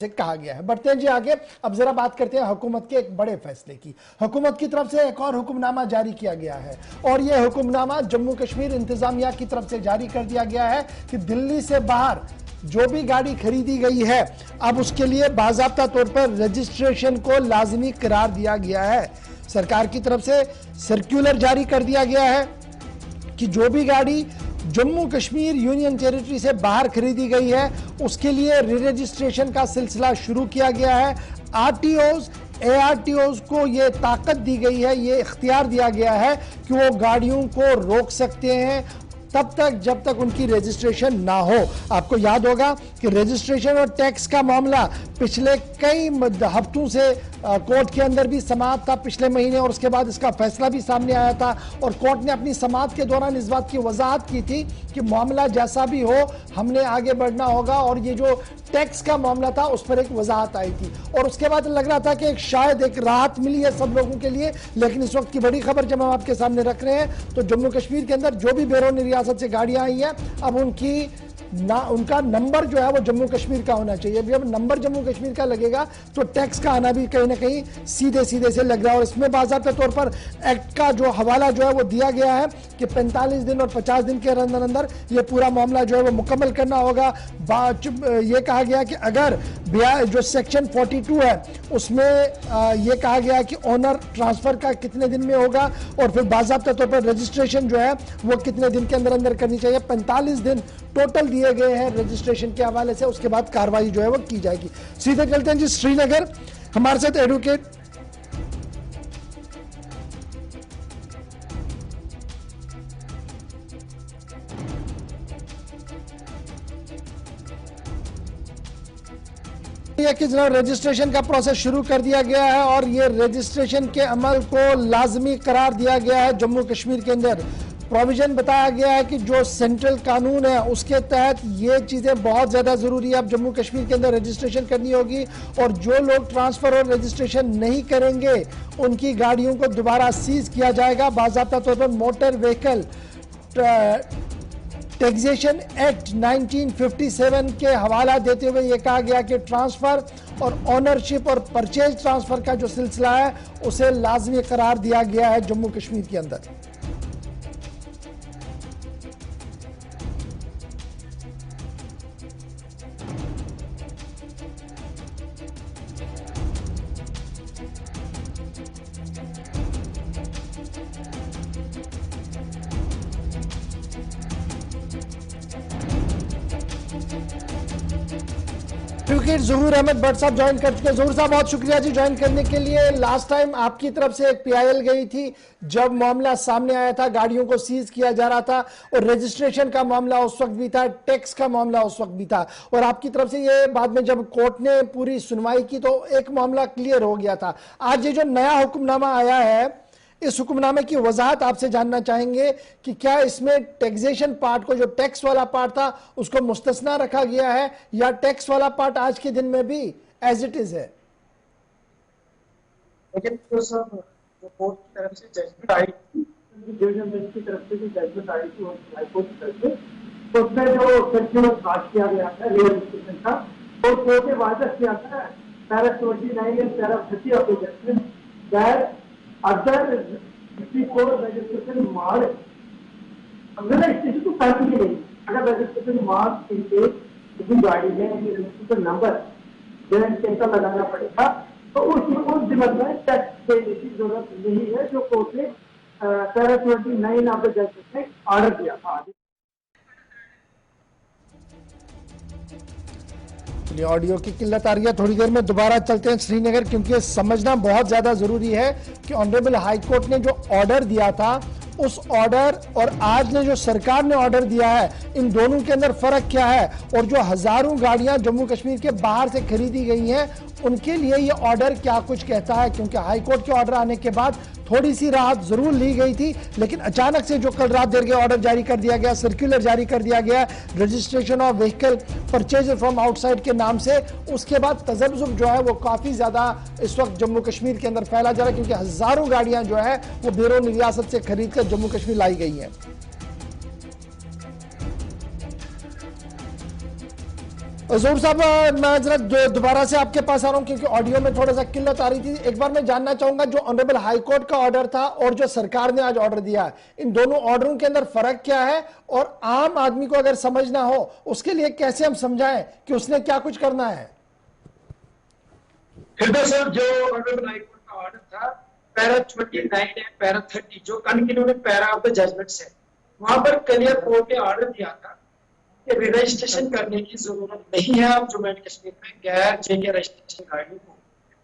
से कहा गया है। बढ़ते हैं जी आगे। अब जरा बात करते हैं हुकूमत के एक बड़े फैसले की। हुकूमत की तरफ से एक और हुक्मनामा जारी किया गया है और यह हुक्मनामा जम्मू कश्मीर इंतजामिया की तरफ से जारी कर दिया गया है कि दिल्ली से बाहर जो भी गाड़ी खरीदी गई है अब उसके लिए बाज़ाब्ता तौर पर रजिस्ट्रेशन को लाजमी करार दिया गया है। सरकार की तरफ से सर्कुलर जारी कर दिया गया है कि जो भी गाड़ी जम्मू कश्मीर यूनियन टेरिटरी से बाहर खरीदी गई है उसके लिए री रजिस्ट्रेशन का सिलसिला शुरू किया गया है। आरटीओज एआरटीओज को यह ताकत दी गई है, ये इख्तियार दिया गया है कि वो गाड़ियों को रोक सकते हैं तब तक जब तक उनकी रजिस्ट्रेशन ना हो। आपको याद होगा कि रजिस्ट्रेशन और टैक्स का मामला पिछले कई हफ्तों से कोर्ट के अंदर भी समाअत था पिछले महीने और उसके बाद इसका फैसला भी सामने आया था और कोर्ट ने अपनी समाअत के दौरान इस बात की वजाहत की थी कि मामला जैसा भी हो हमने आगे बढ़ना होगा और ये जो टैक्स का मामला था उस पर एक वजाहत आई थी और उसके बाद लग रहा था कि शायद एक राहत मिली है सब लोगों के लिए। लेकिन इस वक्त की बड़ी खबर जब हम आपके सामने रख रहे हैं तो जम्मू कश्मीर के अंदर जो भी बैरूनी रियासत से गाड़ियां आई हैं अब उनका नंबर जो है वो जम्मू कश्मीर का होना चाहिए। जब नंबर जम्मू कश्मीर का लगेगा तो टैक्स का आना भी कहीं ना कहीं सीधे सीधे से लग रहा है और इसमें बाज़ाब्ते तौर पर एक्ट का जो हवाला जो है वो दिया गया है कि 45 दिन और 50 दिन के अंदर अंदर ये पूरा मामला जो है वो मुकम्मल करना होगा। ये कहा गया कि अगर जो सेक्शन 42 है उसमें ये कहा गया कि ओनर ट्रांसफर का कितने दिन में होगा और फिर बाज़ाब्ते तौर पर रजिस्ट्रेशन जो है वो कितने दिन के अंदर अंदर करनी चाहिए। 45 दिन टोटल दिए गए हैं रजिस्ट्रेशन के हवाले से, उसके बाद कार्रवाई जो है वो की जाएगी। सीधे चलते हैं जी श्रीनगर, हमारे साथ एडवोकेट कि जनाब रजिस्ट्रेशन का प्रोसेस शुरू कर दिया गया है और ये रजिस्ट्रेशन के अमल को लाजमी करार दिया गया है। जम्मू कश्मीर के अंदर प्रोविजन बताया गया है कि जो सेंट्रल कानून है उसके तहत ये चीज़ें बहुत ज़्यादा ज़रूरी है। अब जम्मू कश्मीर के अंदर रजिस्ट्रेशन करनी होगी और जो लोग ट्रांसफ़र और रजिस्ट्रेशन नहीं करेंगे उनकी गाड़ियों को दोबारा सीज किया जाएगा। बाज़ाब्ता तौर पर मोटर व्हीकल टैक्सेशन एक्ट 1957 के हवाला देते हुए ये कहा गया कि ट्रांसफ़र और ओनरशिप और परचेज ट्रांसफ़र का जो सिलसिला है उसे लाजमी करार दिया गया है जम्मू कश्मीर के अंदर। एडवोकेट ज़हूर अहमद भट्ट साहब ज्वाइन कर चुके हैं। ज़हूर साहब बहुत शुक्रिया जी ज्वाइन करने के लिए। लास्ट टाइम आपकी तरफ से एक पीआईएल गई थी जब मामला सामने आया था, गाड़ियों को सीज किया जा रहा था और रजिस्ट्रेशन का मामला उस वक्त भी था, टैक्स का मामला उस वक्त भी था और आपकी तरफ से ये बाद में जब कोर्ट ने पूरी सुनवाई की तो एक मामला क्लियर हो गया था। आज ये जो नया हुक्मनामा आया है इस हुक्मनामे की वजाहत आपसे जानना चाहेंगे कि क्या इसमें टैक्सेशन पार्ट को, जो टैक्स वाला पार्ट था उसको मुस्तस्ना रखा गया है या टैक्स वाला पार्ट आज के दिन में भी एज इट इज है? लेकिन तो सब कोर्ट की तरफ से जजमेंट आई थी, डिवीजन बेंच की तरफ से भी जजमेंट आई थी और हाई कोर्ट की तरफ से, तो उसमें जो सर्कुलर पास किया गया था रीरजिस्ट्रेशन का और कोर्ट ने वादा किया था para 29 and para 30 of the judgment that other before registration mark, अगर रजिस्ट्रेशन तो करनी ही नहीं, अगर रजिस्ट्रेशन मार्क इन केस किसी गाड़ी में रजिस्ट्रेशन नंबर जन कैसा लगाना पड़ेगा तो उस दिमाग में टैक्स देने की जरूरत नहीं है जो कोर्ट ने पैरा 29 ऑफ द जजमेंट में ऑर्डर दिया था। ऑडियो की किल्लत आ रही है, थोड़ी देर में दोबारा चलते हैं श्रीनगर क्योंकि समझना बहुत ज्यादा जरूरी है कि ऑनरेबल हाई कोर्ट ने जो ऑर्डर दिया था उस ऑर्डर और आज ने जो सरकार ने ऑर्डर दिया है इन दोनों के अंदर फर्क क्या है और जो हजारों गाड़ियां जम्मू कश्मीर के बाहर से खरीदी गई हैं उनके लिए ये ऑर्डर क्या कुछ कहता है। क्योंकि हाई कोर्ट के ऑर्डर आने के बाद थोड़ी सी राहत जरूर ली गई थी लेकिन अचानक से जो कल रात देर के ऑर्डर जारी कर दिया गया, सर्कुलर जारी कर दिया गया registration of vehicle purchase from outside के नाम से, उसके बाद तजब्जुब जो है वो काफी ज्यादा इस वक्त जम्मू कश्मीर के अंदर फैला जा रहा है क्योंकि हजारों गाड़ियां जो है वो बैरून रियासत से खरीद कर जम्मू कश्मीर लाई गई हैं। जरूर साहब, मैं जरा दोबारा से आपके पास आ रहा हूं क्योंकि ऑडियो में थोड़ा सा किल्लत आ रही थी। एक बार मैं जानना चाहूंगा, जो ऑनरेबल हाई कोर्ट का ऑर्डर था और जो सरकार ने आज ऑर्डर दिया, इन दोनों ऑर्डरों के अंदर फर्क क्या है, और आम आदमी को अगर समझना हो उसके लिए कैसे हम समझाएं कि उसने क्या कुछ करना है? हृदय सर, जो ऑनरेबल हाई कोर्ट का ऑर्डर था, पैरा 29 एंड पैरा 30 जो continuing para of the judgments है, वहां पर क्लियर कोर्ट ने ऑर्डर दिया था कि रजिस्ट्रेशन करने की जरूरत नहीं है अब जम्मू एंड कश्मीर में गैर जेके रजिस्ट्रेशन गाड़ियों को।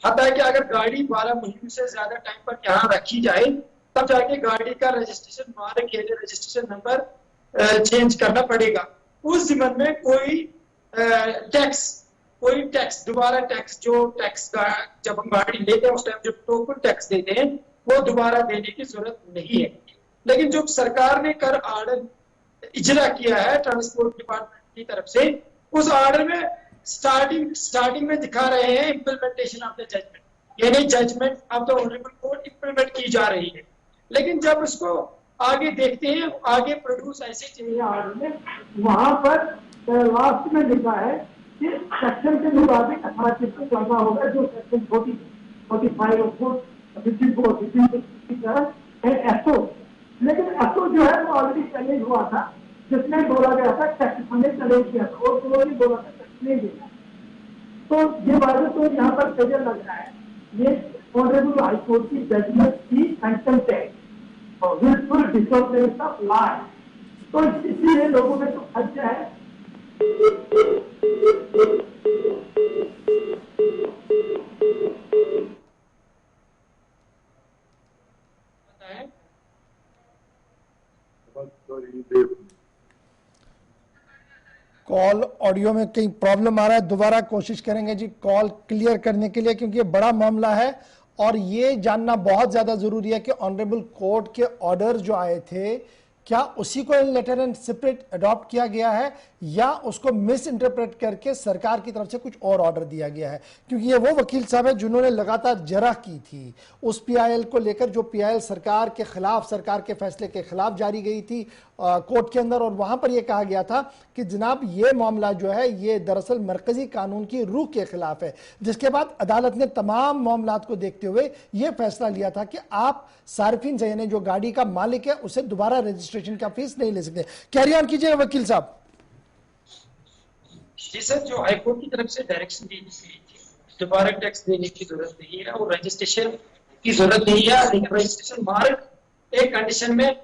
हता है कि अगर गाड़ी 12 महीने से ज्यादा टाइम पर यहाँ रखी जाए तब जाके गाड़ी का रजिस्ट्रेशन मार्क के लिए रजिस्ट्रेशन नंबर चेंज करना पड़ेगा। उस जिम्मन में कोई टैक्स दोबारा टैक्स जो टैक्स जब हम गाड़ी लेते हैं उस टाइम जो टोकन टैक्स देते हैं वो दोबारा देने की जरूरत नहीं है। लेकिन जो सरकार ने कर ऑर्डर इजरा किया है ट्रांसपोर्ट डिपार्टमेंट की तरफ से, उस ऑर्डर में स्टार्टिंग में दिखा रहे हैं इम्प्लीमेंटेशन ऑफ द जजमेंट, यानी judgment of the honourable court implement की जा रही है। लेकिन जब उसको आगे देखते हैं, आगे प्रोड्यूस ऐसे चाहिए ऑर्डर में, वहां पर लास्ट में लिखा है कि सेक्शन के मुताबिक अथॉरिटी को करना होगा जो सेक्शन 45 और 54 एसओ। लेकिन एसओ जो है वो ऑलरेडी चैलेंज हुआ था, जिसमें बोला गया था टैक्स हमने चैलेंज किया था और उन्होंने बोला था टैक्स नहीं देना। तो ये बात तो यहाँ पर क्लियर लग रहा है, ये ऑनरेबल हाई कोर्ट की जजमेंट की कंटेम्प्ट है और विलफुल डिसोबेनेंस ऑफ लॉ है। तो इसीलिए लोगों में तो खर्चा है। कॉल ऑडियो में कहीं प्रॉब्लम आ रहा है, दोबारा कोशिश करेंगे जी कॉल क्लियर करने के लिए, क्योंकि ये बड़ा मामला है और ये जानना बहुत ज्यादा जरूरी है कि ऑनरेबल कोर्ट के ऑर्डर जो आए थे क्या उसी को इन लेटर एंड सेपरेट अडॉप्ट किया गया है या उसको मिस इंटरप्रेट करके सरकार की तरफ से कुछ और ऑर्डर दिया गया है। क्योंकि ये वो वकील साहब है जिन्होंने लगातार जरह की थी उस पीआईएल को लेकर, जो पीआईएल सरकार के खिलाफ, सरकार के फैसले के खिलाफ जारी गई थी कोर्ट के अंदर, और वहां पर यह कहा गया था कि जनाब ये मामला जो है ये दरअसल मरकजी कानून की रूह के खिलाफ है। जिसके बाद अदालत ने तमाम मामलात को देखते हुए यह फैसला लिया था कि आप सार्फिन से, यानी जो गाड़ी का मालिक है, उसे दोबारा रजिस्ट्रेशन का फीस नहीं ले सकते। कैरी ऑन कीजिए वकील साहब। जी सर, जो हाईकोर्ट की तरफ से डायरेक्शन दी गई थी दोबारा टैक्स देने की जरूरत नहीं है और रजिस्ट्रेशन की जरूरत नहीं है, लेकिन रजिस्ट्रेशन मार्क एक कंडीशन में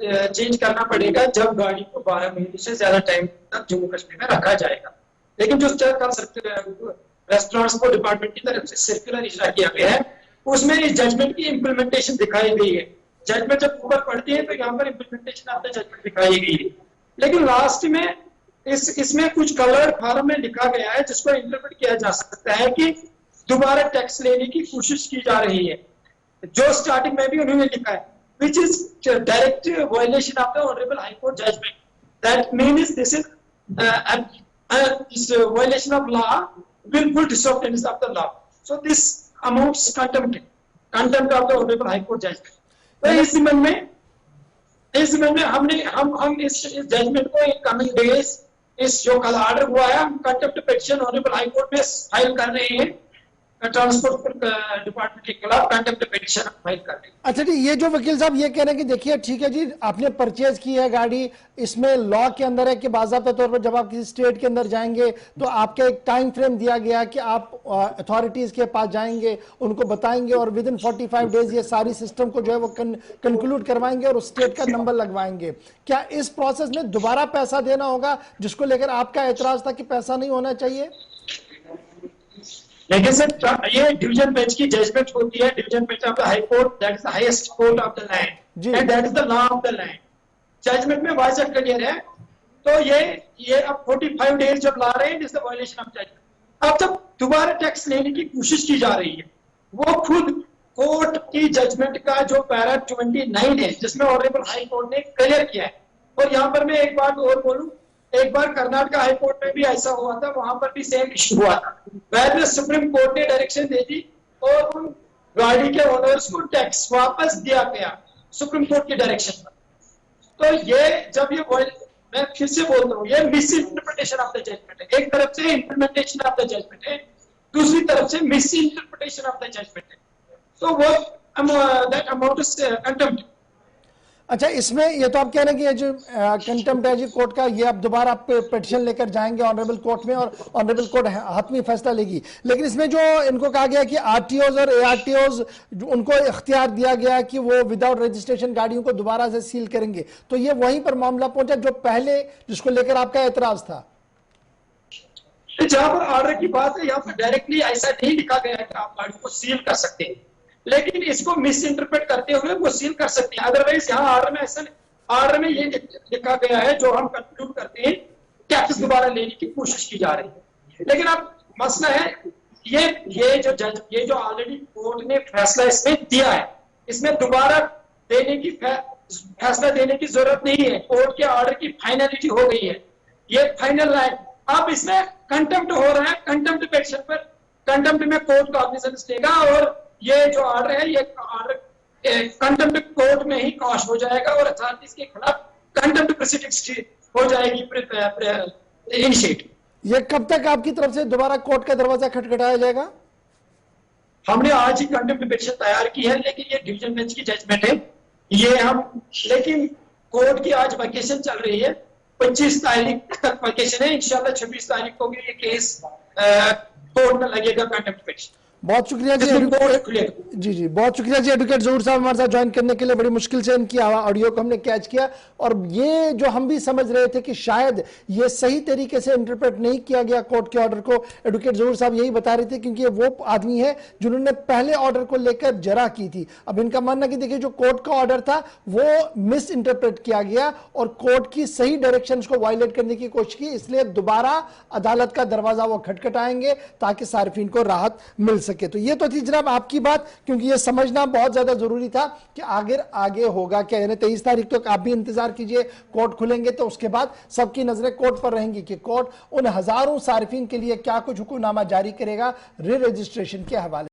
चेंज करना पड़ेगा जब गाड़ी को 12 महीने से ज्यादा टाइम तक जम्मू कश्मीर में रखा जाएगा। लेकिन जो ट्रांसपोर्ट डिपार्टमेंट की तरफ से सर्कुलर इशरा किया गया है उसमें इस जजमेंट की इम्प्लीमेंटेशन दिखाई गई है। जजमेंट जब ऊपर पढ़ती है तो यहाँ पर इम्प्लीमेंटेशन ऑफ द जजमेंट दिखाई गई है। लेकिन लास्ट में इसमें कुछ कलर फॉर्म में लिखा गया है जिसको इंटरप्रेट किया जा सकता है कि दोबारा टैक्स लेने की कोशिश की जा रही है। जो स्टार्टिंग में भी उन्होंने लिखा है which is direct violation of the Honorable High Court judgment. That means this is violation of law, willful disobedience of the law. So this amounts contempt of the Honorable High Court judgment. तो इस में हम इस judgement को in coming days, इस जो कल order हुआ है, हम contempt petition honourable high court में फाइल कर रहे हैं, ट्रांसपोर्ट डिपार्टमेंट के खिलाफ कंटेम्प्ट पिटीशन फाइल कर रहे हैं। अच्छा जी, ये जो वकील साहब ये कह रहे हैं कि देखिए ठीक है जी, आपने परचेज की है गाड़ी, इसमें लॉ के अंदर है कि बाज़ाब्ता तौर पर जब आप किसी स्टेट के अंदर जाएंगे तो आपका एक टाइम फ्रेम दिया गया है कि आप अथॉरिटीज के पास जाएंगे, उनको बताएंगे और विद इन 45 डेज ये सारी सिस्टम को जो है वो कंक्लूड करवाएंगे और उस स्टेट का नंबर लगवाएंगे। क्या इस प्रोसेस में दोबारा पैसा देना होगा, जिसको लेकर आपका एतराज था कि पैसा नहीं होना चाहिए? लेकिन सर ये डिवीजन बेंच की जजमेंट होती है, division bench of the high court, that is the highest court of the land and that is the law of the land. Judgment में वाज़ह क्लियर है। तो ये अब 45 डेज जब ला रहे हैं, this the violation of judgment. अब जब दोबारा टैक्स लेने की कोशिश की जा रही है, वो खुद कोर्ट की जजमेंट का जो पैरा 29 है जिसमें ऑनरेबल हाई कोर्ट ने क्लियर किया है। और यहाँ पर मैं एक बात और बोलूं, एक बार कर्नाटक हाई कोर्ट में भी ऐसा हुआ था, वहां पर भी सेम इशू हुआ था। बाद में सुप्रीम कोर्ट ने डायरेक्शन दे दी और उन गाड़ी के ओनर्स को टैक्स वापस दिया गया सुप्रीम कोर्ट की डायरेक्शन पर। तो ये जब ये मैं फिर से बोल रहा हूँ, ये misinterpretation of the judgment है। एक तरफ से इंप्लीमेंटेशन ऑफ द जजमेंट है, दूसरी तरफ से misinterpretation of the judgment है। तो वो दैट अमाउंट कंटेम्प्ट। अच्छा, इसमें ये तो आप कह रहे हैं कि ये जो कंटेम्प्ट है जी कोर्ट का, ये आप दोबारा आप पिटिशन लेकर जाएंगे ऑनरेबल कोर्ट में और ऑनरेबल कोर्ट हतमी फैसला लेगी। लेकिन इसमें जो इनको कहा गया कि आरटीओज और एआरटीओज उनको इख्तियार दिया गया कि वो विदाउट रजिस्ट्रेशन गाड़ियों को दोबारा से सील करेंगे, तो ये वहीं पर मामला पहुंचा जो पहले जिसको लेकर आपका एतराज था। जहां पर ऑर्डर की बात है, यहाँ पर डायरेक्टली ऐसा नहीं लिखा गया है कि आप गाड़ी को सील कर सकते हैं, लेकिन इसको मिस इंटरप्रेट करते हुए वो सील कर सकते हैं। अदरवाइज यहाँ ऑर्डर में ये लिखा गया है, जो हम कंक्लूड करते हैं, टैक्स दोबारा लेने की कोशिश की जा रही है। लेकिन अब मसला है, ये जो ऑलरेडी कोर्ट ने फैसला इसमें दिया है, इसमें दोबारा देने की फैसला देने की जरूरत नहीं है। कोर्ट के ऑर्डर की फाइनलिटी हो गई है, ये फाइनल है। अब इसमें कंटेम्प्ट हो रहा है, कंटेम्प्ट पिटीशन पर कंटेम्प्ट में कोर्ट कॉग्निजेंस लेगा और ये जो ऑर्डर है, ये ऑर्डर कंटेम्प्ट कोर्ट में ही कॉश हो जाएगा और अथॉरिटीज के खिलाफ कंटेम्प्ट प्रोसीडिंग्स हो जाएगी इनिशिएट। ये कब तक आपकी तरफ से दोबारा कोर्ट का दरवाजा खटखटाया जाएगा? हमने आज ही कंटेम्प्ट पिटीशन तैयार की है, लेकिन ये डिवीजन बेंच की जजमेंट है, ये हम, लेकिन कोर्ट की आज वैकेशन चल रही है, 25 तारीख तक वैकेशन है। इंशाल्लाह 26 तारीख को भी ये केस कोर्ट में लगेगा कंटेम्प्ट पिटीशन। बहुत शुक्रिया जी जी बहुत शुक्रिया जी एडवोकेट ज़हूर साहब हमारे साथ ज्वाइन करने के लिए। बड़ी मुश्किल से इनकी ऑडियो को हमने कैच किया और ये जो हम भी समझ रहे थे कि शायद ये सही तरीके से इंटरप्रेट नहीं किया गया कोर्ट के ऑर्डर को, एडवोकेट ज़हूर साहब यही बता रहे थे, क्योंकि ये वो आदमी है जिन्होंने पहले ऑर्डर को लेकर जरा की थी। अब इनका मानना कि देखिए जो कोर्ट का ऑर्डर था वो मिस इंटरप्रेट किया गया और कोर्ट की सही डायरेक्शन को वायलेट करने की कोशिश की, इसलिए दोबारा अदालत का दरवाजा वो खटखटाएंगे ताकि सार्फिन को राहत मिल सके। तो ये तो थी जनाब आपकी बात, क्योंकि ये समझना बहुत ज्यादा जरूरी था कि आगे होगा क्या। यानी 23 तारीख तक आप भी इंतजार कीजिए, कोर्ट खुलेंगे तो उसके बाद सबकी नजरें कोर्ट पर रहेंगी कि कोर्ट उन हजारों सार्फिन के लिए क्या कुछ हुक्मनामा जारी करेगा री रजिस्ट्रेशन के हवाले।